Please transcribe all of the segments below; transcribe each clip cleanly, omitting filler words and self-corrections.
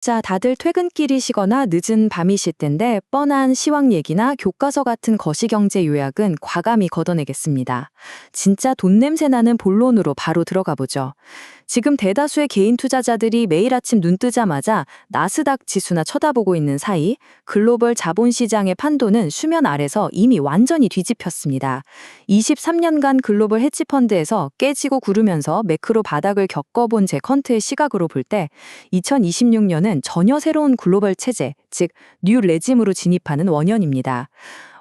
자, 다들 퇴근길이시거나 늦은 밤이실 텐데 뻔한 시황 얘기나 교과서 같은 거시경제 요약은 과감히 걷어내겠습니다. 진짜 돈 냄새 나는 본론으로 바로 들어가 보죠. 지금 대다수의 개인 투자자들이 매일 아침 눈 뜨자마자 나스닥 지수나 쳐다보고 있는 사이 글로벌 자본시장의 판도는 수면 아래서 이미 완전히 뒤집혔습니다. 23년간 글로벌 헤지펀드에서 깨지고 구르면서 매크로 바닥을 겪어본 제 컨트의 시각으로 볼 때 2026년은 전혀 새로운 글로벌 체제, 즉 뉴 레짐으로 진입하는 원년입니다.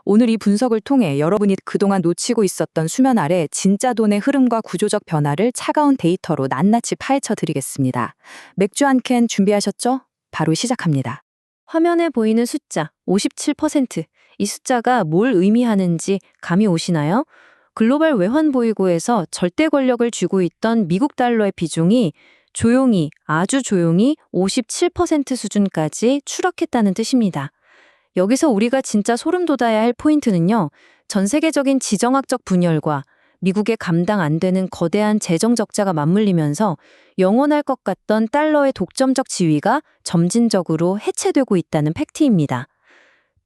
오늘 이 분석을 통해 여러분이 그동안 놓치고 있었던 수면 아래 진짜 돈의 흐름과 구조적 변화를 차가운 데이터로 낱낱이 파헤쳐 드리겠습니다. 맥주 한 캔 준비하셨죠? 바로 시작합니다. 화면에 보이는 숫자 57%. 이 숫자가 뭘 의미하는지 감이 오시나요? 글로벌 외환보유고에서 절대 권력을 쥐고 있던 미국 달러의 비중이 조용히, 아주 조용히 57% 수준까지 추락했다는 뜻입니다. 여기서 우리가 진짜 소름 돋아야 할 포인트는요, 전 세계적인 지정학적 분열과 미국의 감당 안 되는 거대한 재정 적자가 맞물리면서 영원할 것 같던 달러의 독점적 지위가 점진적으로 해체되고 있다는 팩트입니다.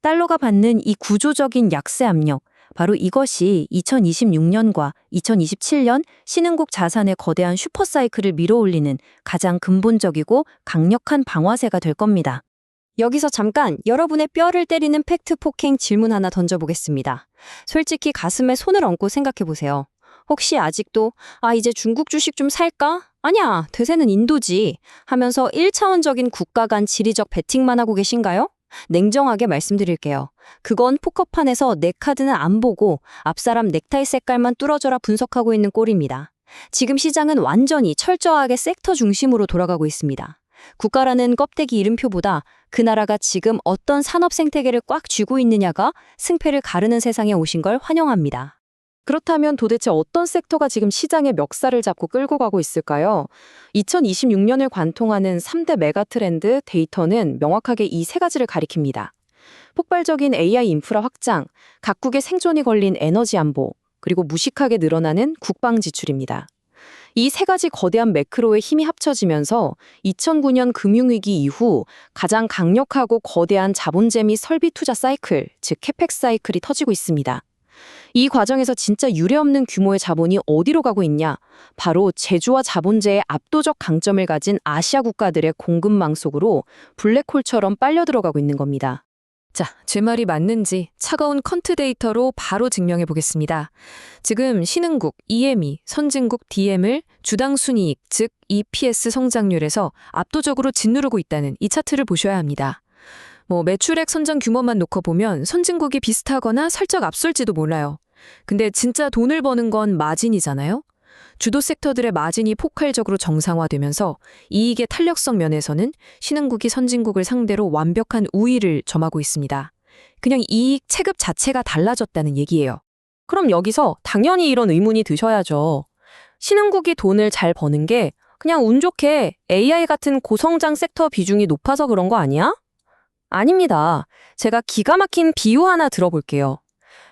달러가 받는 이 구조적인 약세 압력, 바로 이것이 2026년과 2027년 신흥국 자산의 거대한 슈퍼사이클을 밀어올리는 가장 근본적이고 강력한 방아쇠가 될 겁니다. 여기서 잠깐 여러분의 뼈를 때리는 팩트 폭행 질문 하나 던져보겠습니다. 솔직히 가슴에 손을 얹고 생각해보세요. 혹시 아직도 이제 중국 주식 좀 살까? 아니야, 대세는 인도지 하면서 1차원적인 국가 간 지리적 배팅만 하고 계신가요? 냉정하게 말씀드릴게요. 그건 포커판에서 내 카드는 안 보고 앞사람 넥타이 색깔만 뚫어져라 분석하고 있는 꼴입니다. 지금 시장은 완전히 철저하게 섹터 중심으로 돌아가고 있습니다. 국가라는 껍데기 이름표보다 그 나라가 지금 어떤 산업 생태계를 꽉 쥐고 있느냐가 승패를 가르는 세상에 오신 걸 환영합니다. 그렇다면 도대체 어떤 섹터가 지금 시장의 멱살을 잡고 끌고 가고 있을까요? 2026년을 관통하는 3대 메가 트렌드 데이터는 명확하게 이 세 가지를 가리킵니다. 폭발적인 AI 인프라 확장, 각국의 생존이 걸린 에너지 안보, 그리고 무식하게 늘어나는 국방 지출입니다. 이 세 가지 거대한 매크로의 힘이 합쳐지면서 2009년 금융위기 이후 가장 강력하고 거대한 자본재 및 설비 투자 사이클, 즉 캐펙 사이클이 터지고 있습니다. 이 과정에서 진짜 유례없는 규모의 자본이 어디로 가고 있냐? 바로 제조와 자본재의 압도적 강점을 가진 아시아 국가들의 공급망 속으로 블랙홀처럼 빨려 들어가고 있는 겁니다. 자, 제 말이 맞는지 차가운 컨트 데이터로 바로 증명해 보겠습니다. 지금 신흥국, EM이, 선진국 DM을 주당 순이익, 즉 EPS 성장률에서 압도적으로 짓누르고 있다는 이 차트를 보셔야 합니다. 매출액 선정 규모만 놓고 보면 선진국이 비슷하거나 살짝 앞설지도 몰라요. 근데 진짜 돈을 버는 건 마진이잖아요? 주도 섹터들의 마진이 폭발적으로 정상화되면서 이익의 탄력성 면에서는 신흥국이 선진국을 상대로 완벽한 우위를 점하고 있습니다. 그냥 이익 체급 자체가 달라졌다는 얘기예요. 그럼 여기서 당연히 이런 의문이 드셔야죠. 신흥국이 돈을 잘 버는 게 그냥 운 좋게 AI 같은 고성장 섹터 비중이 높아서 그런 거 아니야? 아닙니다. 제가 기가 막힌 비유 하나 들어볼게요.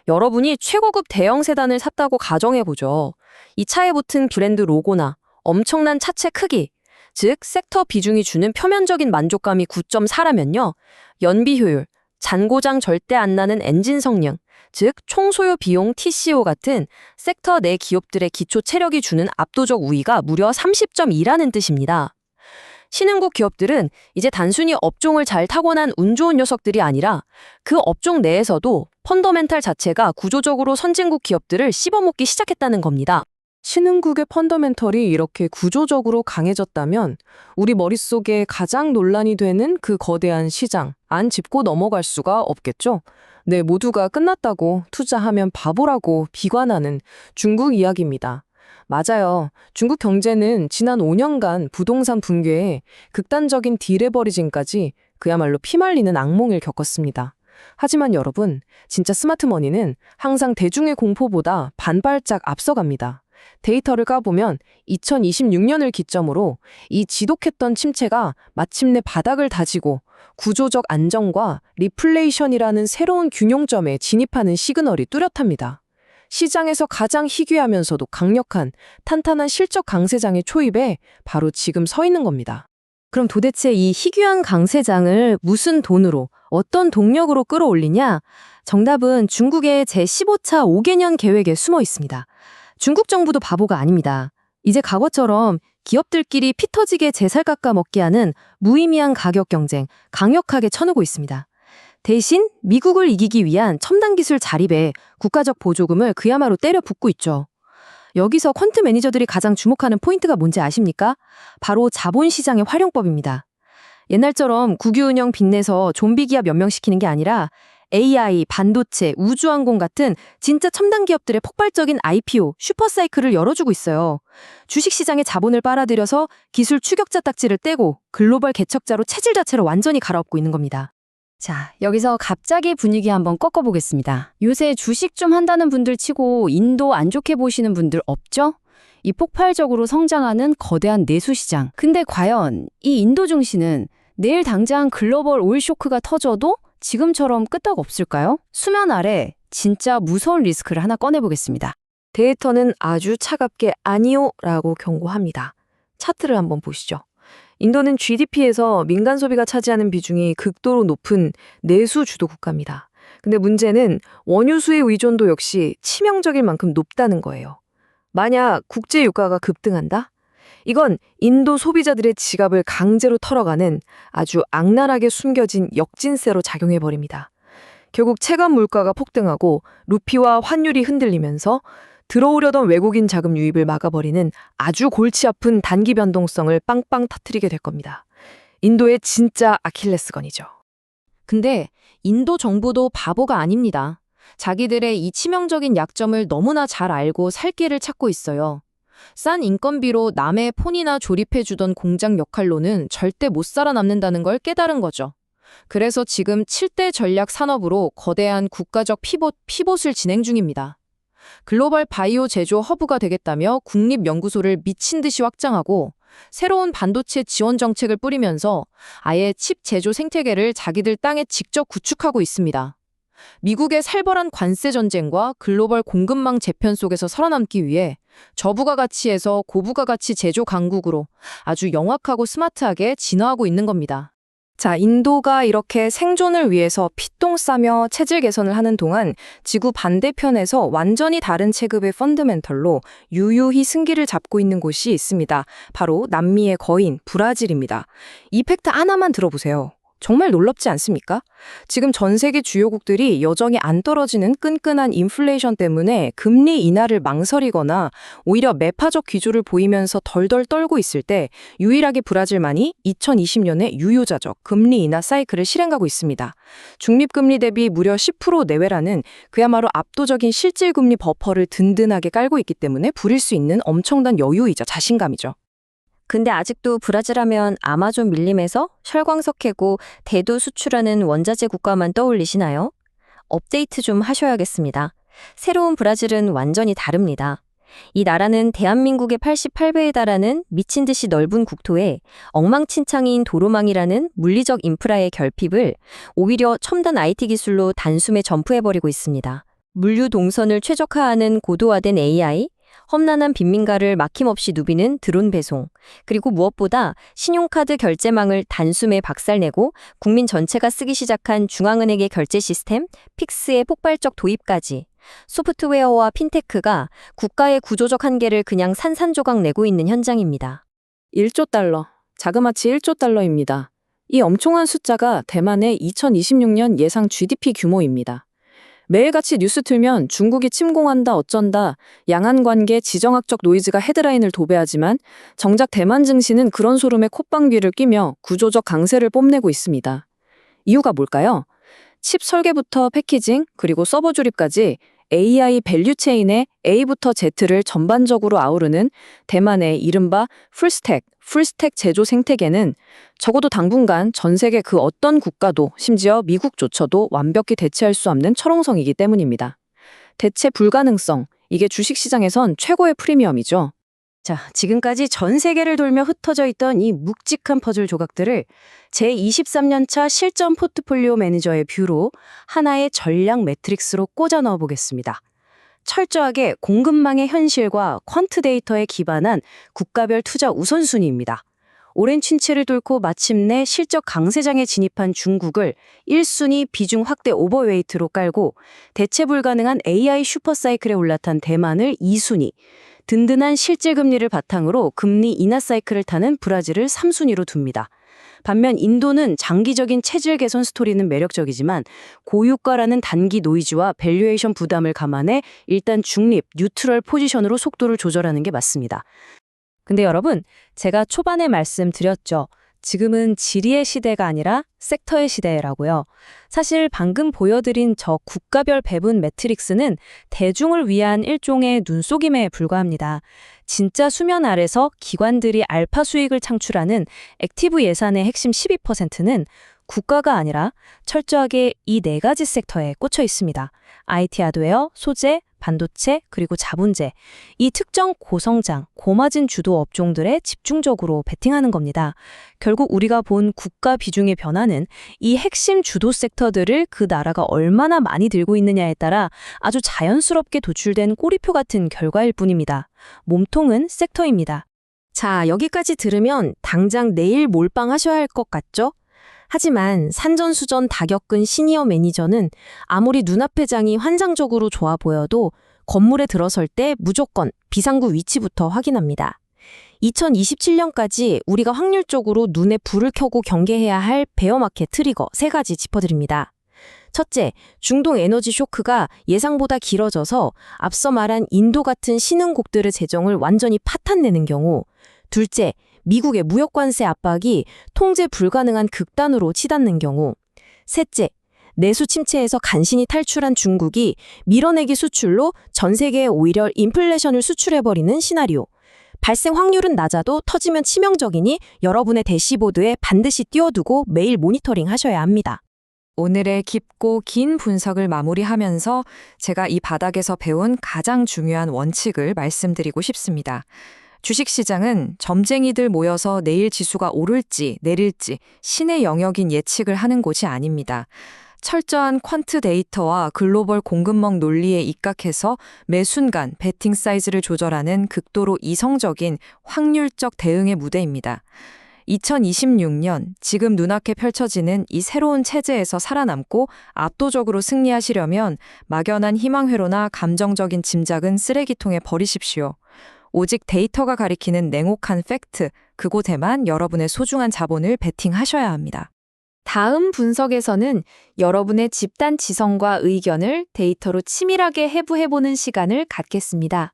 여러분이 최고급 대형 세단을 샀다고 가정해보죠. 이 차에 붙은 브랜드 로고나 엄청난 차체 크기, 즉 섹터 비중이 주는 표면적인 만족감이 9.4라면요. 연비 효율, 잔고장 절대 안 나는 엔진 성능, 즉 총소요 비용 TCO 같은 섹터 내 기업들의 기초 체력이 주는 압도적 우위가 무려 30.2라는 뜻입니다. 신흥국 기업들은 이제 단순히 업종을 잘 타고난 운 좋은 녀석들이 아니라 그 업종 내에서도 펀더멘탈 자체가 구조적으로 선진국 기업들을 씹어먹기 시작했다는 겁니다. 신흥국의 펀더멘털이 이렇게 구조적으로 강해졌다면 우리 머릿속에 가장 논란이 되는 그 거대한 시장 안 짚고 넘어갈 수가 없겠죠? 네, 모두가 끝났다고 투자하면 바보라고 비관하는 중국 이야기입니다. 맞아요. 중국 경제는 지난 5년간 부동산 붕괴에 극단적인 디레버리징까지 그야말로 피말리는 악몽을 겪었습니다. 하지만 여러분, 진짜 스마트머니는 항상 대중의 공포보다 반발짝 앞서갑니다. 데이터를 까보면 2026년을 기점으로 이 지독했던 침체가 마침내 바닥을 다지고 구조적 안정과 리플레이션이라는 새로운 균형점에 진입하는 시그널이 뚜렷합니다. 시장에서 가장 희귀하면서도 강력한 탄탄한 실적 강세장의 초입에 바로 지금 서 있는 겁니다. 그럼 도대체 이 희귀한 강세장을 무슨 돈으로, 어떤 동력으로 끌어올리냐? 정답은 중국의 제15차 5개년 계획에 숨어 있습니다. 중국 정부도 바보가 아닙니다. 이제 과거처럼 기업들끼리 피 터지게 제살 깎아 먹게 하는 무의미한 가격 경쟁 강력하게 쳐누고 있습니다. 대신 미국을 이기기 위한 첨단 기술 자립에 국가적 보조금을 그야말로 때려 붓고 있죠. 여기서 퀀트 매니저들이 가장 주목하는 포인트가 뭔지 아십니까? 바로 자본시장의 활용법입니다. 옛날처럼 국유 운영 빚내서 좀비 기업 연명시키는 게 아니라 AI, 반도체, 우주항공 같은 진짜 첨단 기업들의 폭발적인 IPO, 슈퍼사이클을 열어주고 있어요. 주식시장에 자본을 빨아들여서 기술 추격자 딱지를 떼고 글로벌 개척자로 체질 자체를 완전히 갈아엎고 있는 겁니다. 자, 여기서 갑자기 분위기 한번 꺾어보겠습니다. 요새 주식 좀 한다는 분들 치고 인도 안 좋게 보시는 분들 없죠? 이 폭발적으로 성장하는 거대한 내수시장. 근데 과연 이 인도 증시는 내일 당장 글로벌 오일 쇼크가 터져도 지금처럼 끄떡 없을까요? 수면 아래 진짜 무서운 리스크를 하나 꺼내보겠습니다. 데이터는 아주 차갑게 아니오라고 경고합니다. 차트를 한번 보시죠. 인도는 GDP에서 민간 소비가 차지하는 비중이 극도로 높은 내수 주도 국가입니다. 근데 문제는 원유수의 의존도 역시 치명적일 만큼 높다는 거예요. 만약 국제 유가가 급등한다? 이건 인도 소비자들의 지갑을 강제로 털어가는 아주 악랄하게 숨겨진 역진세로 작용해버립니다. 결국 체감 물가가 폭등하고 루피와 환율이 흔들리면서 들어오려던 외국인 자금 유입을 막아버리는 아주 골치 아픈 단기 변동성을 빵빵 터뜨리게 될 겁니다. 인도의 진짜 아킬레스건이죠. 근데 인도 정부도 바보가 아닙니다. 자기들의 이 치명적인 약점을 너무나 잘 알고 살 길을 찾고 있어요. 싼 인건비로 남의 폰이나 조립해주던 공장 역할로는 절대 못 살아남는다는 걸 깨달은 거죠. 그래서 지금 7대 전략 산업으로 거대한 국가적 피봇을 진행 중입니다. 글로벌 바이오 제조 허브가 되겠다며 국립연구소를 미친 듯이 확장하고 새로운 반도체 지원 정책을 뿌리면서 아예 칩 제조 생태계를 자기들 땅에 직접 구축하고 있습니다. 미국의 살벌한 관세 전쟁과 글로벌 공급망 재편 속에서 살아남기 위해 저부가 가치에서 고부가 가치 제조 강국으로 아주 영악하고 스마트하게 진화하고 있는 겁니다. 자, 인도가 이렇게 생존을 위해서 피똥 싸며 체질 개선을 하는 동안 지구 반대편에서 완전히 다른 체급의 펀더멘털로 유유히 승기를 잡고 있는 곳이 있습니다. 바로 남미의 거인 브라질입니다. 이 팩트 하나만 들어보세요. 정말 놀랍지 않습니까? 지금 전 세계 주요국들이 여정이 안 떨어지는 끈끈한 인플레이션 때문에 금리 인하를 망설이거나 오히려 매파적 기조를 보이면서 덜덜 떨고 있을 때 유일하게 브라질만이 2020년에 유효자적 금리 인하 사이클을 실행하고 있습니다. 중립금리 대비 무려 10% 내외라는 그야말로 압도적인 실질금리 버퍼를 든든하게 깔고 있기 때문에 부릴 수 있는 엄청난 여유이자 자신감이죠. 근데 아직도 브라질 하면 아마존 밀림에서 철광석 캐고 대두 수출하는 원자재 국가만 떠올리시나요? 업데이트 좀 하셔야겠습니다. 새로운 브라질은 완전히 다릅니다. 이 나라는 대한민국의 88배에 달하는 미친 듯이 넓은 국토에 엉망진창인 도로망이라는 물리적 인프라의 결핍을 오히려 첨단 IT 기술로 단숨에 점프해버리고 있습니다. 물류 동선을 최적화하는 고도화된 AI, 험난한 빈민가를 막힘없이 누비는 드론 배송, 그리고 무엇보다 신용카드 결제망을 단숨에 박살내고 국민 전체가 쓰기 시작한 중앙은행의 결제 시스템, 픽스의 폭발적 도입까지 소프트웨어와 핀테크가 국가의 구조적 한계를 그냥 산산조각 내고 있는 현장입니다. 1조 달러, 자그마치 1조 달러입니다. 이 엄청난 숫자가 대만의 2026년 예상 GDP 규모입니다. 매일같이 뉴스 틀면 중국이 침공한다 어쩐다, 양안 관계 지정학적 노이즈가 헤드라인을 도배하지만 정작 대만 증시는 그런 소름에 콧방귀를 뀌며 구조적 강세를 뽐내고 있습니다. 이유가 뭘까요? 칩 설계부터 패키징, 그리고 서버 조립까지 AI 밸류체인의 A부터 Z를 전반적으로 아우르는 대만의 이른바 풀스택 제조 생태계는 적어도 당분간 전 세계 그 어떤 국가도 심지어 미국조차도 완벽히 대체할 수 없는 철옹성이기 때문입니다. 대체 불가능성, 이게 주식시장에선 최고의 프리미엄이죠. 자, 지금까지 전 세계를 돌며 흩어져 있던 이 묵직한 퍼즐 조각들을 제23년차 실전 포트폴리오 매니저의 뷰로 하나의 전략 매트릭스로 꽂아 넣어 보겠습니다. 철저하게 공급망의 현실과 퀀트 데이터에 기반한 국가별 투자 우선순위입니다. 오랜 침체를 뚫고 마침내 실적 강세장에 진입한 중국을 1순위 비중 확대 오버웨이트로 깔고 대체 불가능한 AI 슈퍼사이클에 올라탄 대만을 2순위, 든든한 실질금리를 바탕으로 금리 인하 사이클을 타는 브라질을 3순위로 둡니다. 반면 인도는 장기적인 체질 개선 스토리는 매력적이지만 고유가라는 단기 노이즈와 밸류에이션 부담을 감안해 일단 중립, 뉴트럴 포지션으로 속도를 조절하는 게 맞습니다. 근데 여러분, 제가 초반에 말씀드렸죠. 지금은 지리의 시대가 아니라 섹터의 시대라고요. 사실 방금 보여드린 저 국가별 배분 매트릭스는 대중을 위한 일종의 눈속임에 불과합니다. 진짜 수면 아래서 기관들이 알파 수익을 창출하는 액티브 예산의 핵심 12%는 국가가 아니라 철저하게 이 네 가지 섹터에 꽂혀 있습니다. IT 하드웨어, 소재, 반도체, 그리고 자본재. 이 특정 고성장, 고마진 주도 업종들에 집중적으로 베팅하는 겁니다. 결국 우리가 본 국가 비중의 변화는 이 핵심 주도 섹터들을 그 나라가 얼마나 많이 들고 있느냐에 따라 아주 자연스럽게 도출된 꼬리표 같은 결과일 뿐입니다. 몸통은 섹터입니다. 자, 여기까지 들으면 당장 내일 몰빵하셔야 할 것 같죠? 하지만 산전수전 다 겪은 시니어 매니저는 아무리 눈앞의 장이 환상적으로 좋아 보여도 건물에 들어설 때 무조건 비상구 위치부터 확인합니다. 2027년까지 우리가 확률적으로 눈에 불을 켜고 경계해야 할 베어마켓 트리거 3가지 짚어드립니다. 첫째, 중동 에너지 쇼크가 예상보다 길어져서 앞서 말한 인도 같은 신흥국들의 재정을 완전히 파탄내는 경우. 둘째, 미국의 무역 관세 압박이 통제 불가능한 극단으로 치닫는 경우. 셋째, 내수 침체에서 간신히 탈출한 중국이 밀어내기 수출로 전 세계에 오히려 인플레이션을 수출해버리는 시나리오. 발생 확률은 낮아도 터지면 치명적이니 여러분의 대시보드에 반드시 띄워두고 매일 모니터링 하셔야 합니다. 오늘의 깊고 긴 분석을 마무리하면서 제가 이 바닥에서 배운 가장 중요한 원칙을 말씀드리고 싶습니다. 주식시장은 점쟁이들 모여서 내일 지수가 오를지 내릴지 신의 영역인 예측을 하는 곳이 아닙니다. 철저한 퀀트 데이터와 글로벌 공급망 논리에 입각해서 매 순간 베팅 사이즈를 조절하는 극도로 이성적인 확률적 대응의 무대입니다. 2026년 지금 눈앞에 펼쳐지는 이 새로운 체제에서 살아남고 압도적으로 승리하시려면 막연한 희망회로나 감정적인 짐작은 쓰레기통에 버리십시오. 오직 데이터가 가리키는 냉혹한 팩트, 그곳에만 여러분의 소중한 자본을 베팅하셔야 합니다. 다음 분석에서는 여러분의 집단 지성과 의견을 데이터로 치밀하게 해부해보는 시간을 갖겠습니다.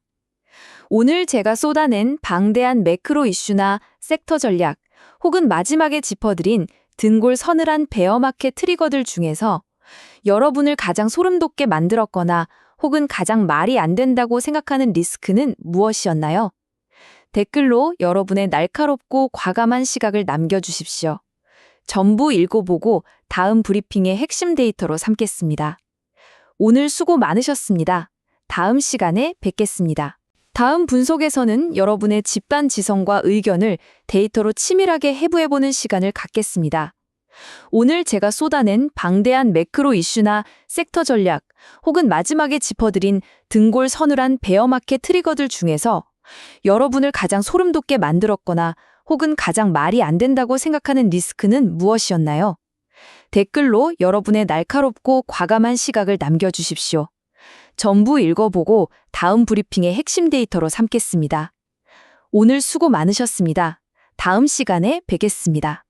오늘 제가 쏟아낸 방대한 매크로 이슈나 섹터 전략, 혹은 마지막에 짚어드린 등골 서늘한 베어마켓 트리거들 중에서 여러분을 가장 소름 돋게 만들었거나 혹은 가장 말이 안 된다고 생각하는 리스크는 무엇이었나요? 댓글로 여러분의 날카롭고 과감한 시각을 남겨주십시오. 전부 읽어보고 다음 브리핑의 핵심 데이터로 삼겠습니다. 오늘 수고 많으셨습니다. 다음 시간에 뵙겠습니다. 다음 분석에서는 여러분의 집단 지성과 의견을 데이터로 치밀하게 해부해보는 시간을 갖겠습니다. 오늘 제가 쏟아낸 방대한 매크로 이슈나 섹터 전략, 혹은 마지막에 짚어드린 등골 서늘한 베어마켓 트리거들 중에서 여러분을 가장 소름 돋게 만들었거나 혹은 가장 말이 안 된다고 생각하는 리스크는 무엇이었나요? 댓글로 여러분의 날카롭고 과감한 시각을 남겨주십시오. 전부 읽어보고 다음 브리핑의 핵심 데이터로 삼겠습니다. 오늘 수고 많으셨습니다. 다음 시간에 뵙겠습니다.